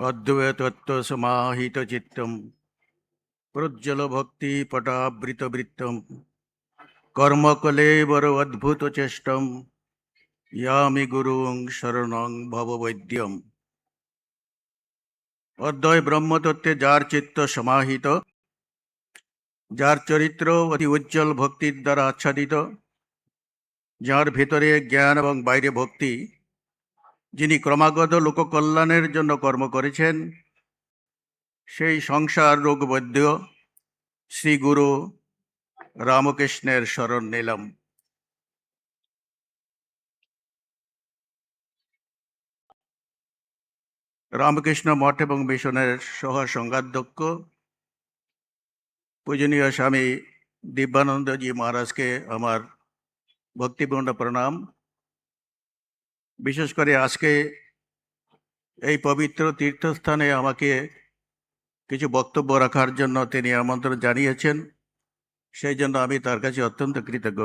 অদ্বৈতত্ত্ব সমাহিত চিত্তম প্রজ্জ্বল ভক্তি পটাবৃত বৃত্তম কর্মকলেবর অদ্ভুত চেষ্টম ইয়ামি গুরুং শরণং ভববৈদ্যম। অদ্বয় ব্রহ্মতত্ত্বে যার চিত্ত সমাহিত, যার চরিত্র অতি উজ্জ্বল ভক্তির দ্বারা আচ্ছাদিত, যার ভিতরে জ্ঞান এবং বাইরে ভক্তি, যিনি ক্রমাগত লোককল্যাণের জন্য কর্ম করেছেন, সেই সংসার রোগবৈদ্য শ্রী গুরু রামকৃষ্ণের শরণ নিলাম। রামকৃষ্ণ মঠ এবং মিশনের সহ সংঘাধ্যক্ষ পূজনীয় স্বামী দিব্যানন্দজি মহারাজকে আমার ভক্তিপূর্ণ প্রণাম। বিশেষ করে আজকে এই পবিত্র তীর্থস্থানে আমাকে কিছু বক্তব্য রাখার জন্য তিনি আমন্ত্রণ জানিয়েছেন, সেই জন্য আমি তার কাছে অত্যন্ত কৃতজ্ঞ।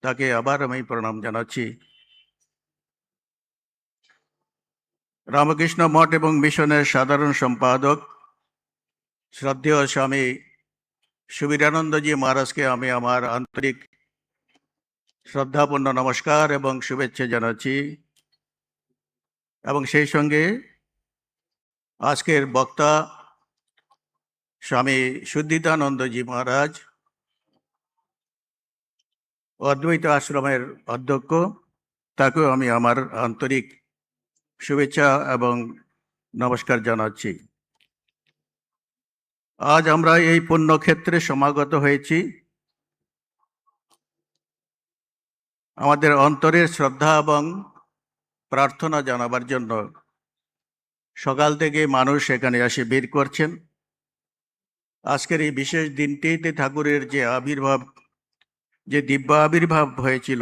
তাকে আবার আমি প্রণাম জানাচ্ছি। রামকৃষ্ণ মঠ এবং মিশনের সাধারণ সম্পাদক শ্রদ্ধেয় স্বামী সুবীরানন্দজি মহারাজকে আমি আমার আন্তরিক শ্রদ্ধাপূর্ণ নমস্কার এবং শুভেচ্ছা জানাচ্ছি। এবং সেই সঙ্গে আজকের বক্তা স্বামী শুদ্ধিতানন্দজি মহারাজ, অদ্বৈত আশ্রমের অধ্যক্ষ, তাকেও আমি আমার আন্তরিক শুভেচ্ছা এবং নমস্কার জানাচ্ছি। আজ আমরা এই পুণ্যক্ষেত্রে সমাগত হয়েছি আমাদের অন্তরের শ্রদ্ধা এবং প্রার্থনা জানাবার জন্য। সকাল থেকে মানুষ এখানে এসে ভিড় করছেন। আজকের এই বিশেষ দিনটিতে ঠাকুরের যে আবির্ভাব, যে দিব্য আবির্ভাব হয়েছিল,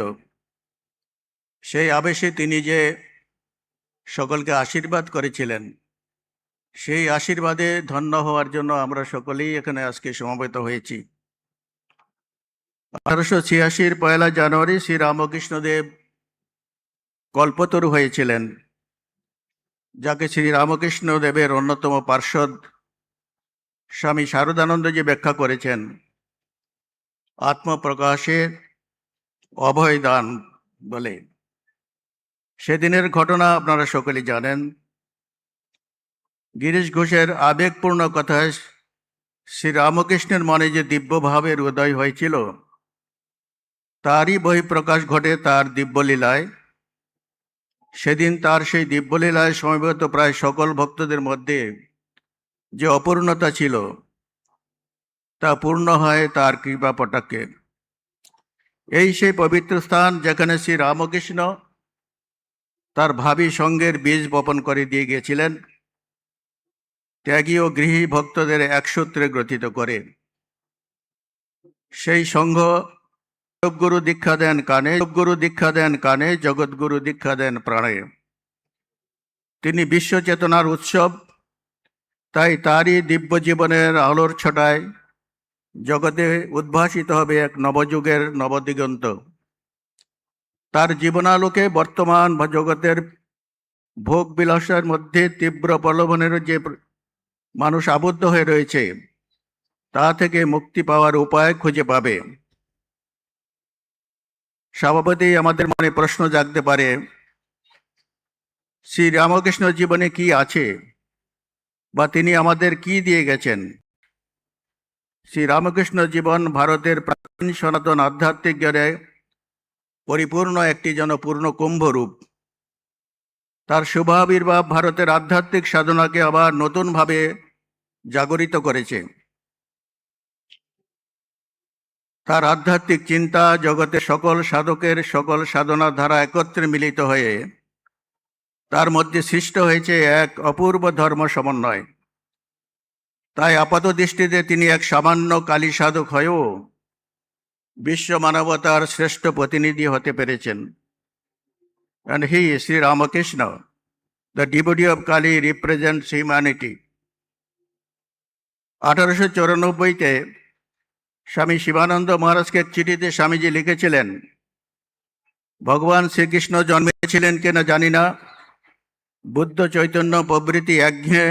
সেই আবেশে তিনি যে সকলকে আশীর্বাদ করেছিলেন, সেই আশীর্বাদে ধন্য হওয়ার জন্য আমরা সকলেই এখানে আজকে সমবেত হয়েছি। 1886 পয়লা জানুয়ারি শ্রী রামকৃষ্ণদেব কল্পতরু হয়েছিলেন, যাকে শ্রী রামকৃষ্ণ দেবের অন্যতম পার্ষদ স্বামী শারদানন্দজি ব্যাখ্যা করেছেন আত্মপ্রকাশের অভয় দান বলে। সেদিনের ঘটনা আপনারা সকলেই জানেন। গিরিশ ঘোষের আবেগপূর্ণ কথায় শ্রী রামকৃষ্ণের মনে যে দিব্যভাবের উদয় হয়েছিল, তারই বহিঃপ্রকাশ ঘটে তার দিব্যলীলায়। সেদিন তার সেই দিব্যলীলায় সমবেত প্রায় সকল ভক্তদের মধ্যে যে অপূর্ণতা ছিল, তা পূর্ণ হয় তার কৃপা পটাক্ষে। এই সেই পবিত্র স্থান যেখানে শ্রী রামকৃষ্ণ তার ভাবী সঙ্গের বীজ বপন করে দিয়ে গিয়েছিলেন, ত্যাগী ও গৃহী ভক্তদের একসূত্রে গ্রথিত করে। সেই সংঘ যোগগুরু দীক্ষা দেন কানে, যোগগুরু দীক্ষা দেন কানে, জগৎগুরু দীক্ষা দেন প্রাণে। তিনি বিশ্ব চেতনার উৎসব, তাই তারই দিব্য জীবনের আলোর ছটায় জগতে উদ্ভাসিত হবে এক নবযুগের নবদিগন্ত। তার জীবনালোকে বর্তমান জগতের ভোগ বিলাসের মধ্যে তীব্র প্রলোভনের যে মানুষ আবদ্ধ হয়ে রয়েছে, তা থেকে মুক্তি পাওয়ার উপায় খুঁজে পাবে। স্বভাবতই আমাদের মনে প্রশ্ন জাগতে পারে, শ্রী রামকৃষ্ণ জীবনে কি আছে, বা তিনি আমাদের কি দিয়ে গেছেন? শ্রী রামকৃষ্ণ জীবন ভারতের প্রাচীন সনাতন আধ্যাত্মিক জ্ঞানে পরিপূর্ণ একটি যেন পূর্ণ কুম্ভরূপ। তার শুভাবির্ভাব ভারতের আধ্যাত্মিক সাধনাকে আবার নতুনভাবে জাগরিত করেছে। তার আধ্যাত্মিক চিন্তা জগতের সকল সাধকের সকল সাধনা ধারা একত্রে মিলিত হয়ে তার মধ্যে সৃষ্ট হয়েছে এক অপূর্ব ধর্ম সমন্বয়। তাই আপাত দৃষ্টিতে তিনি এক সামান্য কালী সাধক হয়েও বিশ্ব মানবতার শ্রেষ্ঠ প্রতিনিধি হতে পেরেছেন। And he, Sri Ramakrishna, the devotee of Kali, represents humanity. 1894-তে স্বামী শিবানন্দ মহারাজকে এক চিঠিতে স্বামীজি লিখেছিলেন, ভগবান শ্রীকৃষ্ণ জন্মেছিলেন কিনা জানি না, বুদ্ধ চৈতন্য প্রভৃতি একঘেয়ে,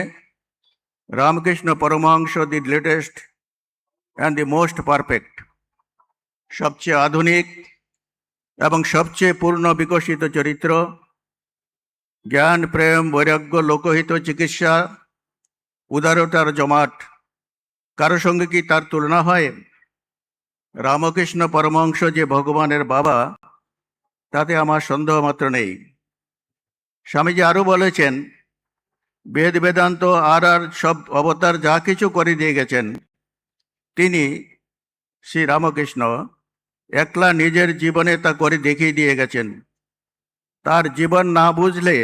Ramakrishna Paramahamsa the latest and the most perfect, সবচেয়ে আধুনিক এবং সবচেয়ে পূর্ণ বিকশিত চরিত্র, জ্ঞান প্রেম বৈরাগ্য লোকহিত চিকিৎসা, উদারতার জমাট। কারো সঙ্গে কি তার তুলনা হয়? রামকৃষ্ণ পরমহংস যে ভগবানের বাবা, তাতে আমার সন্দেহ মাত্র নেই। স্বামীজি আরো বলেছেন, বেদ বেদান্ত আর সব অবতার যা কিছু করে দিয়ে গেছেন, তিনি শ্রী রামকৃষ্ণ একলা নিজের জীবনে তা করে দেখিয়ে দিয়ে গেছেন। তার জীবন না বুঝলে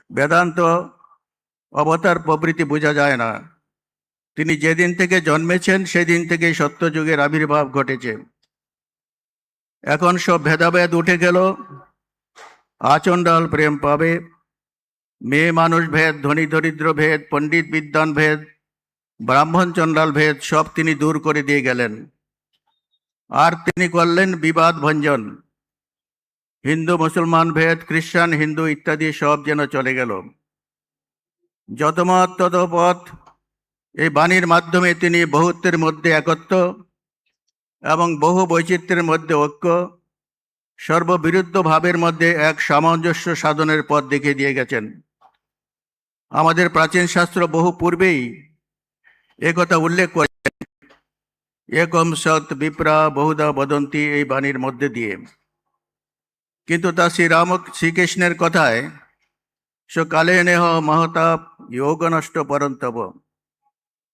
বেদান্ত অবতার প্রভৃতি বোঝা যায় না। তিনি যেদিন থেকে জন্মেছেন সেদিন থেকেই সত্যযুগের আবির্ভাব ঘটেছে। এখন সব ভেদাভেদ উঠে গেল। আচণ্ডাল প্রেম পাবে, মেয়ে মানুষ ভেদ, ধনী দরিদ্র ভেদ, পণ্ডিত বিদ্বান ভেদ, ব্রাহ্মণ চণ্ডাল ভেদ সব তিনি দূর করে দিয়ে গেলেন। আর তিনি করলেন বিবাদ ভঞ্জন। হিন্দু মুসলমান ভেদ, খ্রিস্টান হিন্দু ইত্যাদি সব যেন চলে গেল। যত মত তত পথ, এই বাণীর মাধ্যমে তিনি বহুত্বের মধ্যে একত্ব এবং বহু বৈচিত্র্যের মধ্যে ঐক্য, সর্ববিরুদ্ধ ভাবের মধ্যে এক সামঞ্জস্য সাধনের পথ দেখিয়ে দিয়ে গেছেন। আমাদের প্রাচীন শাস্ত্র বহু পূর্বেই একথা উল্লেখ করেছেন, একম সৎ বিপ্রা বহুধা বদন্তি, এই বাণীর মধ্যে দিয়ে। কিন্তু তা শ্রীকৃষ্ণের কথায়, কালে নেহ মহতাপ যোগ নষ্ট পরন্তব,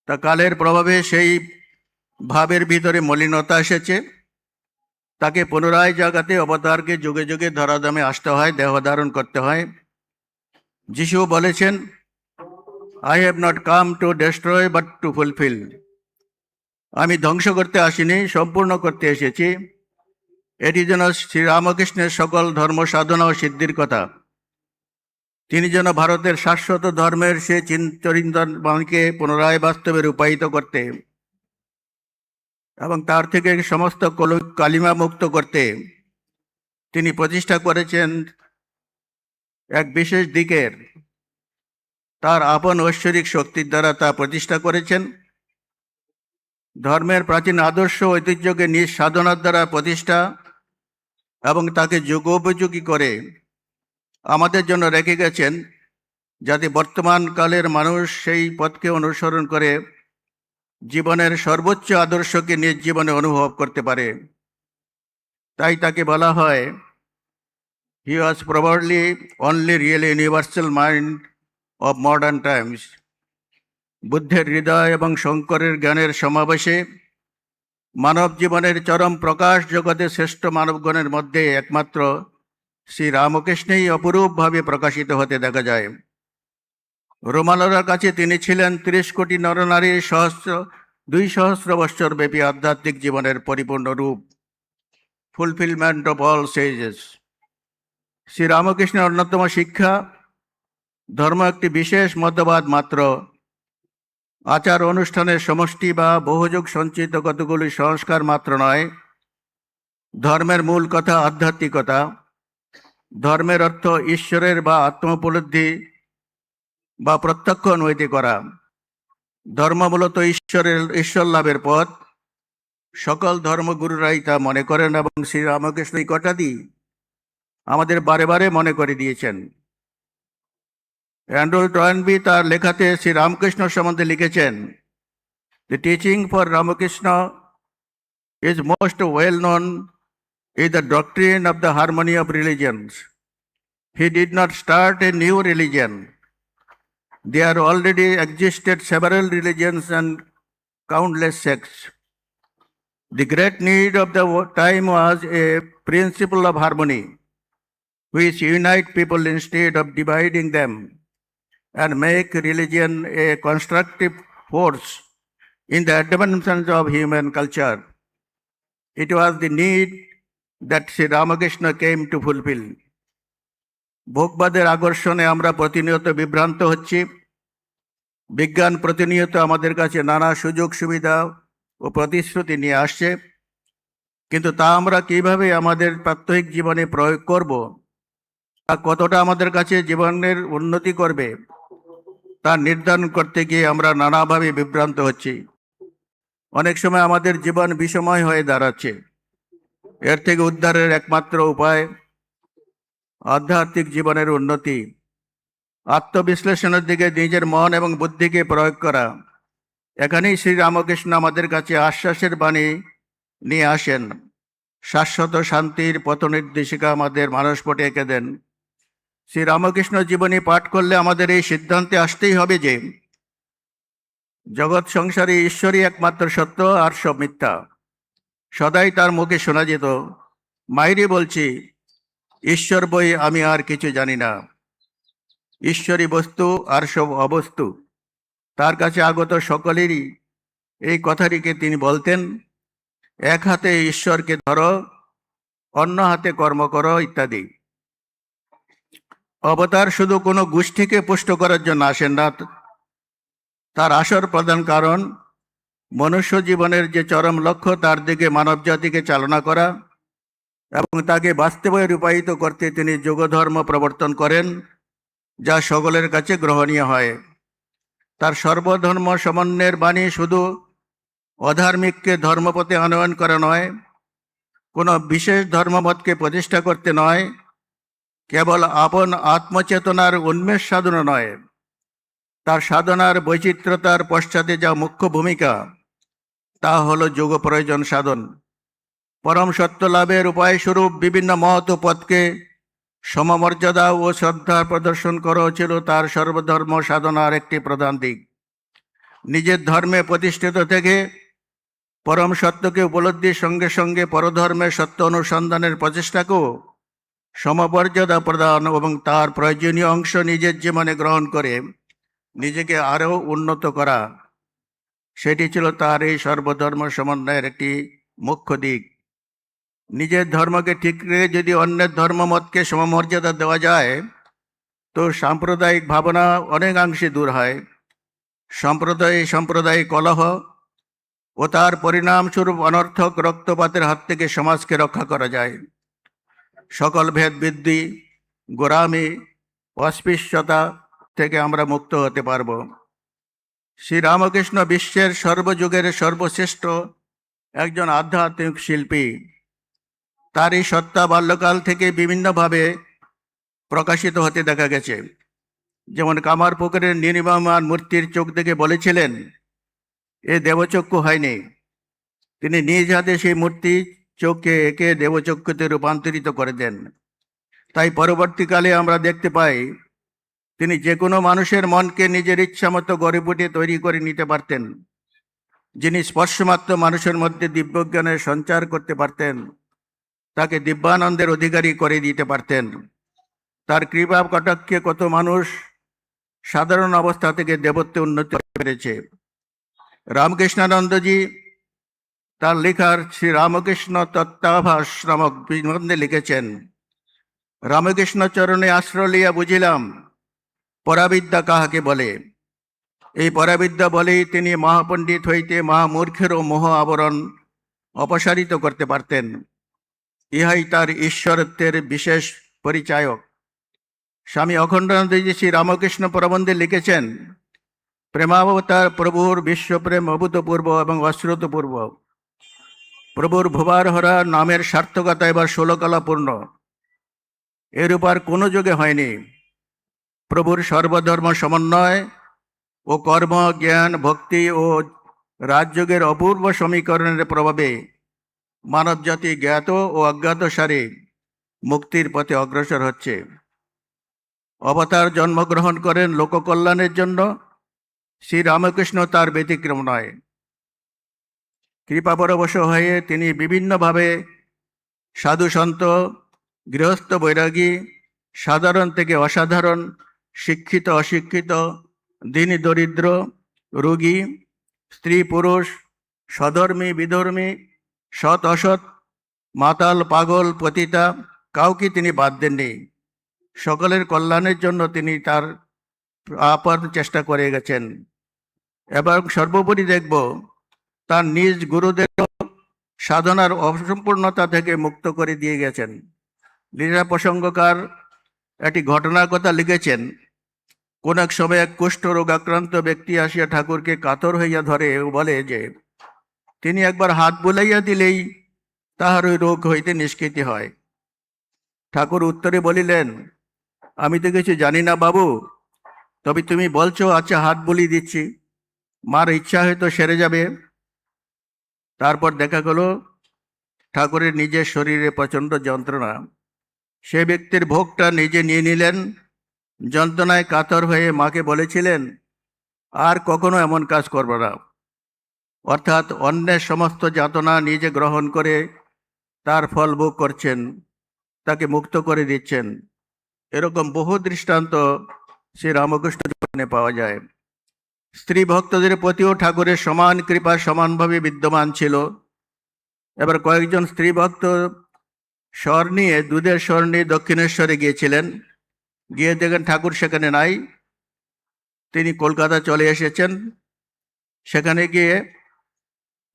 তা কালের প্রভাবে সেই ভাবের ভিতরে মলিনতা এসেছে। তাকে পুনরায় জাগাতে অবতারকে যুগে যুগে ধরাধামে আসতে হয়, দেহ ধারণ করতে হয়। যিশু বলেছেন, I have not come to destroy but to fulfil. আমি ধ্বংস করতে আসিনি, সম্পূর্ণ করতে এসেছি। এটি যেন শ্রীরামকৃষ্ণের সকল ধর্ম সাধনা ও সিদ্ধির কথা। তিনি যেন ভারতের শাশ্বত ধর্মের সে চিন্তনকে পুনরায় বাস্তবে রূপায়িত করতে এবং তার থেকে সমস্ত কালিমা মুক্ত করতে তিনি প্রতিষ্ঠা করেছেন এক বিশেষ দিকের, তার আপন ঐশ্বরিক শক্তির দ্বারা তা প্রতিষ্ঠা করেছেন। ধর্মের প্রাচীন আদর্শ ঐতিহ্যকে নিজ সাধনার দ্বারা প্রতিষ্ঠা এবং তাকে যুগোপযোগী করে আমাদের জন্য রেখে গেছেন, যাতে বর্তমান কালের মানুষ সেই পথকে অনুসরণ করে জীবনের সর্বোচ্চ আদর্শকে নিজ জীবনে অনুভব করতে পারে। তাই তাকে বলা হয়, he was probably only real universal mind of modern times. বুদ্ধের হৃদয় এবং শঙ্করের জ্ঞানের সমাবেশে মানব জীবনের চরম প্রকাশ জগতে শ্রেষ্ঠ মানবগণের মধ্যে একমাত্র শ্রী রামকৃষ্ণই অপরূপভাবে প্রকাশিত হতে দেখা যায়। রোমানরার কাছে তিনি ছিলেন 30 কোটি নরনারীর 2,000 বৎসর ব্যাপী আধ্যাত্মিক জীবনের পরিপূর্ণ রূপ, ফুলফিলমেন্ট অফ অল সেজেস। শ্রী রামকৃষ্ণের অন্যতম শিক্ষা, ধর্ম একটি বিশেষ মতবাদ মাত্র, আচার অনুষ্ঠানের সমষ্টি বা বহুযুগ সঞ্চিত কতগুলি সংস্কার মাত্র নয়। ধর্মের মূল কথা আধ্যাত্মিকতা। ধর্মের অর্থ ঈশ্বরের বা আত্মোপলব্ধি বা প্রত্যক্ষ অনুভূতি করা। ধর্ম মূলত ঈশ্বর লাভের পথ। সকল ধর্মগুরুরাই তা মনে করেন এবং শ্রীরামকৃষ্ণ এই কথাটি আমাদের বারে বারে মনে করে দিয়েছেন। অ্যান্ড্রু টয়েনবি তার লেখাতে শ্রীরামকৃষ্ণ সম্বন্ধে লিখেছেন, The teaching for Ramakrishna is most well known is the doctrine of the harmony of religions. He did not start a new religion. There already existed several religions and countless sects. The great need of the time was a principle of harmony, which unite people instead of dividing them and make religion a constructive force in the advancement of human culture. It was the need that Sri Ramakrishna came to fulfill. ভোগবাদের আকর্ষণে আমরা প্রতিনিয়ত বিভ্রান্ত হচ্ছি। বিজ্ঞান প্রতিনিয়ত আমাদের কাছে নানা সুযোগ সুবিধা ও প্রতিশ্রুতি নিয়ে আসছে, কিন্তু তা আমরা কিভাবে আমাদের প্রাত্যহিক জীবনে প্রয়োগ করব, তা কতটা আমাদের কাছে জীবনের উন্নতি করবে তা নির্ধারণ করতে গিয়ে আমরা নানাভাবে বিভ্রান্ত হচ্ছি। অনেক সময় আমাদের জীবন বিষময় হয়ে দাঁড়াচ্ছে। এর থেকে উদ্ধারের একমাত্র উপায় আধ্যাত্মিক জীবনের উন্নতি, আত্মবিশ্লেষণের দিকে নিজের মন এবং বুদ্ধিকে প্রয়োগ করা। এখানেই শ্রী রামকৃষ্ণ আমাদের কাছে আশ্বাসের বাণী নিয়ে আসেন। শাশ্বত শান্তির পথনির্দেশিকা আমাদের মানসপটে এঁকে দেন। শ্রী রামকৃষ্ণ জীবনী পাঠ করলে আমাদের এই সিদ্ধান্তে আসতেই হবে যে জগৎ সংসারে ঈশ্বরই একমাত্র সত্য, আর সব মিথ্যা। সদাই তার মুখে শোনা যেত, মাইরি বলছি, ঈশ্বর বই আমি আর কিছু জানি না। ঈশ্বরই বস্তু আর সব অবস্তু। তার কাছে আগত সকলেরই এই কথাটিকে তিনি বলতেন, এক হাতে ঈশ্বরকে ধরো, অন্য হাতে কর্ম করো ইত্যাদি। অবতার শুধু কোনো গোষ্ঠীকে পুষ্ট করার জন্য আসেন না, তার আসর প্রধান কারণ মনুষ্য জীবনের যে চরম লক্ষ্য তার দিকে মানব জাতিকে চালনা করা এবং তাকে বাস্তবে রূপায়িত করতে তিনি যুগধর্ম প্রবর্তন করেন, যা সকলের কাছে গ্রহণীয় হয়। তার সর্বধর্ম সমন্বয়ের বাণী শুধু অধার্মিককে ধর্মপথে আনয়ন করা নয়, কোনো বিশেষ ধর্মমতকে প্রতিষ্ঠা করতে নয়, কেবল আপন আত্মচেতনার উন্মেষ সাধনা নয়, তার সাধনার বৈচিত্র্যতার পশ্চাতে যা মুখ্য ভূমিকা তা হলো যুগ প্রয়োজন সাধন। পরম সত্য লাভের উপায় স্বরূপ বিভিন্ন মহৎ পথকে সমমর্যাদা ও শ্রদ্ধা প্রদর্শন করা ছিল তার সর্বধর্ম সাধনার একটি প্রধান দিক। নিজের ধর্মে প্রতিষ্ঠিত থেকে পরম সত্যকে উপলব্ধির সঙ্গে সঙ্গে পরধর্মের সত্য অনুসন্ধানের প্রচেষ্টাকেও সমমর্যাদা প্রদান এবং তার প্রয়োজনীয় অংশ নিজের জীবনে গ্রহণ করে নিজেকে আরও উন্নত করা, সেটি ছিল তার এই সর্বধর্ম সমন্বয়ের একটি মুখ্য দিক। নিজের ধর্মকে ঠিক রেখে যদি অন্যের ধর্মমতকে সমমর্যাদা দেওয়া যায় তো সাম্প্রদায়িক ভাবনা অনেকাংশে দূর হয়। সাম্প্রদায়িক কলহ ও তার পরিণামস্বরূপ অনর্থক রক্তপাতের হাত থেকে সমাজকে রক্ষা করা যায়। সকল ভেদ বিদ্বেষী, গোঁড়ামি, অস্পৃশ্যতা থেকে আমরা মুক্ত হতে পারব। শ্রী রামকৃষ্ণ বিশ্বের সর্বযুগের সর্বশ্রেষ্ঠ একজন আধ্যাত্মিক শিল্পী। তার এই সত্তা বাল্যকাল থেকে বিভিন্নভাবে প্রকাশিত হতে দেখা গেছে। যেমন কামারপুকুরের নির্মমান মূর্তির চোখ দেখে বলেছিলেন, এ দেবচক্ষু হয়নি। তিনি নিজ হাতে সেই মূর্তি চোখকে একে দেবচক্ষুতে রূপান্তরিত করে দেন। তাই পরবর্তীকালে আমরা দেখতে পাই তিনি যে কোনো মানুষের মনকে নিজের ইচ্ছামতো গড়ে ফুটে তৈরি করে নিতে পারতেন। যিনি স্পর্শমাত্র মানুষের মধ্যে দিব্যজ্ঞানের সঞ্চার করতে পারতেন, তাকে দিব্যানন্দের অধিকারী করে দিতে পারতেন। তার কৃপা কটাক্ষে কত মানুষ সাধারণ অবস্থা থেকে দেবত্বে উন্নতি পেরেছে। রামকৃষ্ণানন্দজি তার লেখার শ্রী রামকৃষ্ণ তত্ত্বাভাস নামক নিবন্ধে লিখেছেন, রামকৃষ্ণ চরণে আশ্রয় লিয়া বুঝিলাম পরাবিদ্যা কাহাকে বলে। এই পরাবিদ্যা বলেই তিনি মহাপণ্ডিত হইতে মহামূর্খেরও মোহ আবরণ অপসারিত করতে পারতেন। ইহাই তার ঈশ্বরত্বের বিশেষ পরিচায়ক। স্বামী অখণ্ডানন্দজি শ্রী রামকৃষ্ণ প্রবন্ধে লিখেছেন, প্রেমাবতার প্রভুর বিশ্বপ্রেম অভূতপূর্ব এবং অশ্রুতপূর্ব। প্রভুর ভুবার হরা নামের সার্থকতা এবার 16 কলাপূর্ণ। এরূপ আর কোনো যুগে হয়নি। প্রভুর সর্বধর্ম সমন্বয় ও কর্ম, জ্ঞান, ভক্তি ও রাজযোগের অপূর্ব সমীকরণের প্রভাবে মানবজাতি জ্ঞাত ও অজ্ঞাত সারে মুক্তির পথে অগ্রসর হচ্ছে। অবতার জন্মগ্রহণ করেন লোককল্যাণের জন্য, শ্রী রামকৃষ্ণ তার ব্যতিক্রম নয়। কৃপাপরবশ হয়ে তিনি বিভিন্নভাবে সাধু সন্ত, গৃহস্থ বৈরাগী, সাধারণ থেকে অসাধারণ, শিক্ষিত অশিক্ষিত, দীনী দরিদ্র, রোগী, স্ত্রী পুরুষ, সধর্মী বিধর্মী, সৎ অসৎ, মাতাল পাগল পতিতা, কাউকে তিনি বাদ দেননি। সকলের কল্যাণের জন্য তিনি তার আপাত চেষ্টা করে গেছেন। এবং সর্বোপরি দেখব তার নিজ গুরুদেব সাধনার অসম্পূর্ণতা থেকে মুক্ত করে দিয়ে গেছেন। লীলা প্রসঙ্গকার একটি ঘটনার কথা লিখেছেন। কোন এক সময় এক কুষ্ঠরোগ আক্রান্ত ব্যক্তি আসিয়া ঠাকুরকে কাতর হইয়া ধরে ও বলে যে তিনি একবার হাত বুলাইয়া দিলেই তাহার ওই রোগ হইতে নিষ্কৃতি হয়। ঠাকুর উত্তরে বলিলেন, আমি তো কিছু জানি না বাবু, তবে তুমি বলছো, আচ্ছা হাত বুলিয়ে দিচ্ছি, মার ইচ্ছা হয়তো সেরে যাবে। তারপর দেখা গেল ঠাকুরের নিজের শরীরে প্রচণ্ড যন্ত্রণা। সে ব্যক্তির ভোগটা নিজে নিয়ে নিলেন। যন্ত্রণায় কাতর হয়ে মাকে বলেছিলেন, আর কখনো এমন কাজ করব না। অর্থাৎ অন্যের সমস্ত যাতনা নিজে গ্রহণ করে তার ফল ভোগ করছেন, তাকে মুক্ত করে দিচ্ছেন। এরকম বহু দৃষ্টান্ত শ্রী রামকৃষ্ণ জীবনে পাওয়া যায়। স্ত্রী ভক্তদের প্রতিও ঠাকুরের সমান কৃপা সমানভাবে বিদ্যমান ছিল। এবার কয়েকজন স্ত্রী ভক্ত স্বর নিয়ে, দুধের স্বর নিয়ে দক্ষিণেশ্বরে গিয়েছিলেন। গিয়ে দেখেন ঠাকুর সেখানে নাই, তিনি কলকাতা চলে এসেছেন। সেখানে গিয়ে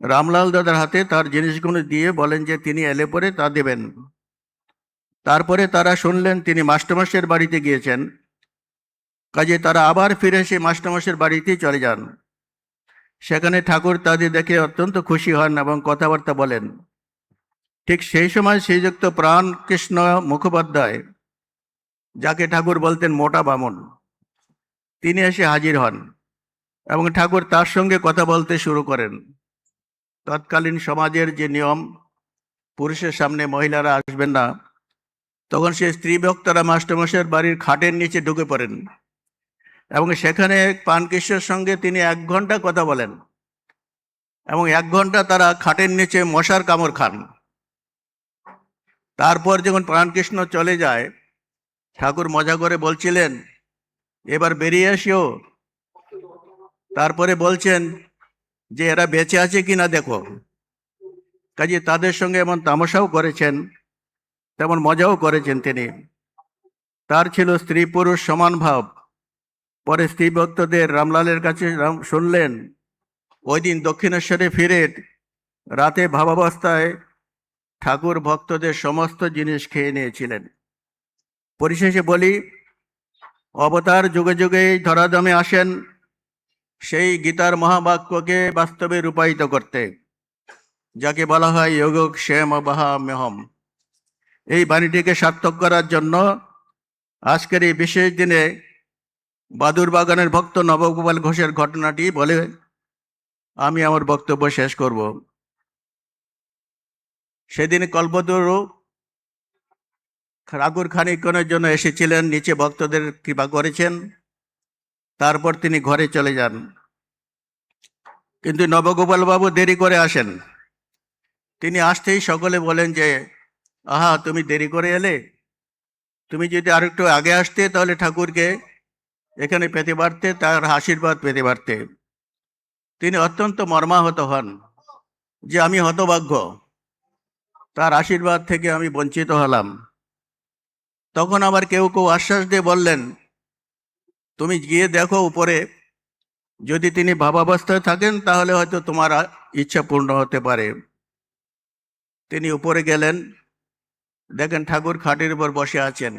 রামলাল দাদার হাতে তার জিনিসগুলো দিয়ে বলেন যে তিনি এলে পরে তা দেবেন। তারপরে তারা শুনলেন তিনি মাস্টারমশাইয়ের বাড়িতে গিয়েছেন, কাজে তারা আবার ফিরে এসে মাস্টারমশাইয়ের বাড়িতেই চলে যান। সেখানে ঠাকুর তাদের দেখে অত্যন্ত খুশি হন এবং কথাবার্তা বলেন। ঠিক সেই সময় শ্রীযুক্ত প্রাণকৃষ্ণ মুখোপাধ্যায়, যাকে ঠাকুর বলতেন মোটা বামন, তিনি এসে হাজির হন এবং ঠাকুর তার সঙ্গে কথা বলতে শুরু করেন। তৎকালীন সমাজের যে নিয়ম, পুরুষের সামনে মহিলারা আসবেন না, তখন সে স্ত্রী ভক্তরা মাস্টারমশাইয়ের বাড়ির খাটের নিচে ঢুকে পড়েন এবং সেখানে প্রাণকৃষ্ণের সঙ্গে তিনি 1 ঘন্টা কথা বলেন এবং 1 ঘন্টা তারা খাটের নিচে মশার কামড় খান। তারপর যখন প্রাণকৃষ্ণ চলে যায়, ঠাকুর মজা করে বলছিলেন, এবার বেরিয়ে আসিও। তারপরে বলছেন যে এরা বেঁচে আছে কিনা দেখো। কাজে তাদের সঙ্গে এমন তামাশাও করেছেন, তেমন মজাও করেছেন তিনি। তার ছিল স্ত্রী পুরুষ সমান ভাব। পরে স্ত্রী ভক্তদের রামলালের কাছে শুনলেন, ওই দিন দক্ষিণেশ্বরে ফিরে রাতে ভাবাবস্থায় ঠাকুর ভক্তদের সমস্ত জিনিস খেয়ে নিয়েছিলেন। পরিশেষে বলি, অবতার যুগে যুগে ধরাধামে আসেন সেই গীতার মহাবাক্যকে বাস্তবে রূপায়িত করতে, যাকে বলা হয় যোগক্ষেম বাহাম্যহম। এই বাণীটিকে সার্থক করার জন্য আজকের এই বিশেষ দিনে বাদুর বাগানের ভক্ত নবগোপাল ঘোষের ঘটনাটি বলে আমি আমার বক্তব্য শেষ করব। সেদিন কল্পতরু ঠাকুর খানিকক্ষণের জন্য এসেছিলেন, নিচে ভক্তদের কৃপা করেছেন, তারপর তিনি ঘরে চলে যান। কিন্তু নবগোপাল বাবু দেরি করে আসেন। তিনি আসতেই সকলে বলেন যে, আহা তুমি দেরি করে এলে, তুমি যদি আর একটু আগে আসতে তাহলে ঠাকুরকে এখানে পেতে পারতে, তার আশীর্বাদ পেতে পারতে। তিনি অত্যন্ত মর্মাহত হন যে আমি হতভাগ্য, তার আশীর্বাদ থেকে আমি বঞ্চিত হলাম। তখন আবার কেউ কেউ আশ্বাস দিয়ে বললেন, তুমি গিয়ে দেখো উপরে, যদি তিনি ভাবাবস্থায় থাকেন তাহলে হয়তো তোমার ইচ্ছা পূর্ণ হতে পারে। তিনি উপরে গেলেন, দেখেন ঠাকুর খাটের উপর বসে আছেন।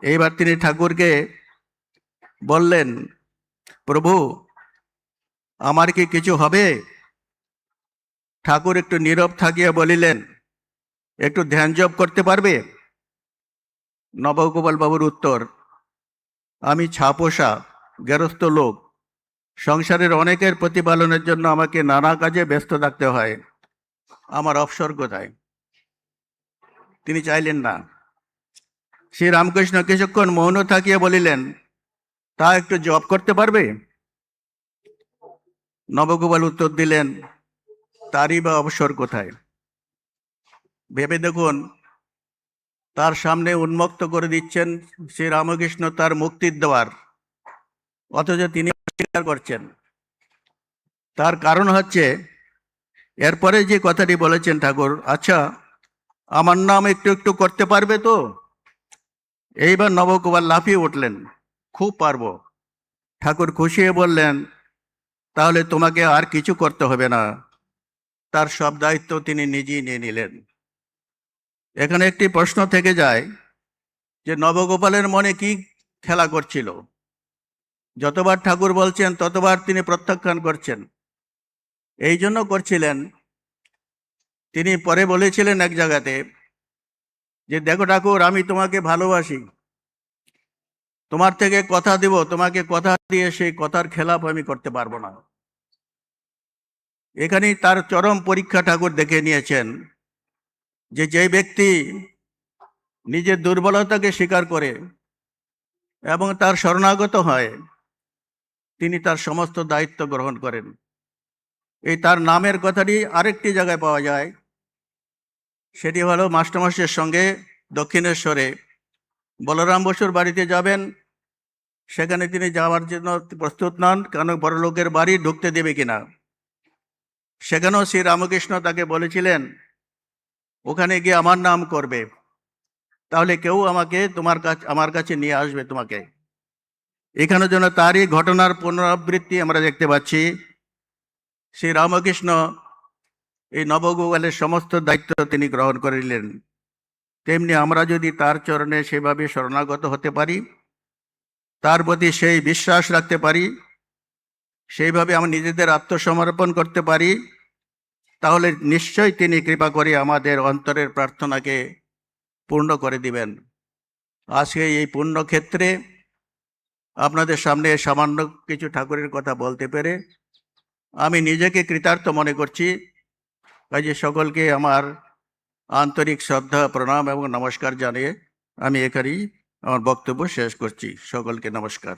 এইবার তিনি ঠাকুরকে বললেন, প্রভু আমার কি কিছু হবে? ঠাকুর একটু নীরব থাকিয়া বলিলেন, একটু ধ্যান জপ করতে পারবে? নবগোপাল বাবুর উত্তর, আমি ছাপোষা গেরস্থ লোক, সংসারের অনেকের প্রতিপালনের জন্য আমাকে নানা কাজে ব্যস্ত থাকতে হয়, আমার অবসর কোথায়? তিনি চাইলেন না। শ্রী রামকৃষ্ণ কিছুক্ষণ মৌন থাকিয়া বলিলেন, তা একটু জপ করতে পারবে? নবগোপাল উত্তর দিলেন, তারই বা অবসর কোথায়? ভেবে দেখুন, তার সামনে উন্মুক্ত করে দিচ্ছেন শ্রী রামকৃষ্ণ তার মুক্তির দ্বার, অথচ তিনি অস্বীকার করছেন। তার কারণ হচ্ছে, এরপরে যে কথাটি বলেছেন ঠাকুর, আচ্ছা আমার নাম একটু একটু করতে পারবে তো? এইবার নবগোপাল লাফিয়ে উঠলেন, খুব পারবো। ঠাকুর খুশি হয়ে বললেন, তাহলে তোমাকে আর কিছু করতে হবে না। তার সব দায়িত্ব তিনি নিজেই নিয়ে নিলেন। এখানে একটি প্রশ্ন থেকে যায় যে নবগোপালের মনে কি খেলা করছিল। যতবার ঠাকুর বলছেন ততবার তিনি প্রত্যাখ্যান করছেন। এই জন্য করছিলেন, তিনি পরে বলেছিলেন এক জায়গাতে যে দেখো ঠাকুর, আমি তোমাকে ভালোবাসি, তোমার থেকে কথা দিব, তোমাকে কথা দিয়ে সেই কথার খেলাপ আমি করতে পারবো না। এখানেই তার চরম পরীক্ষা ঠাকুর দেখে নিয়েছেন, যে ব্যক্তি নিজের দুর্বলতাকে স্বীকার করে এবং তার শরণাগত হয়, তিনি তার সমস্ত দায়িত্ব গ্রহণ করেন। এই তার নামের কথাটি আরেকটি জায়গায় পাওয়া যায়, সেটি হলো মাস্টারমশাইয়ের সঙ্গে দক্ষিণেশ্বরে বলরাম বসুর বাড়িতে যাবেন। সেখানে তিনি যাওয়ার জন্য প্রস্তুত নন, কেন বড় লোকের বাড়ি ঢুকতে দেবে কিনা। সেখানেও শ্রী রামকৃষ্ণ তাকে বলেছিলেন, ওখানে গিয়ে আমার নাম করবে, তাহলে কেউ আমাকে আমার কাছে নিয়ে আসবে তোমাকে। এখানে যেন তারই ঘটনার পুনরাবৃত্তি আমরা দেখতে পাচ্ছি। শ্রী রামকৃষ্ণ এই নবগোপালের সমস্ত দায়িত্ব তিনি গ্রহণ করে নিলেন। তেমনি আমরা যদি তার চরণে সেভাবে শরণাগত হতে পারি, তার প্রতি সেই বিশ্বাস রাখতে পারি, সেইভাবে আমরা নিজেদের আত্মসমর্পণ করতে পারি, তাহলে নিশ্চয়ই তিনি কৃপা করে আমাদের অন্তরের প্রার্থনাকে পূর্ণ করে দিবেন। আজকে এই পুণ্যক্ষেত্রে আপনাদের সামনে সামান্য কিছু ঠাকুরের কথা বলতে পেরে আমি নিজেকে কৃতার্থ মনে করছি। কাজে সকলকে আমার আন্তরিক শ্রদ্ধা, প্রণাম এবং নমস্কার জানিয়ে আমি এখানেই আমার বক্তব্য শেষ করছি। সকলকে নমস্কার।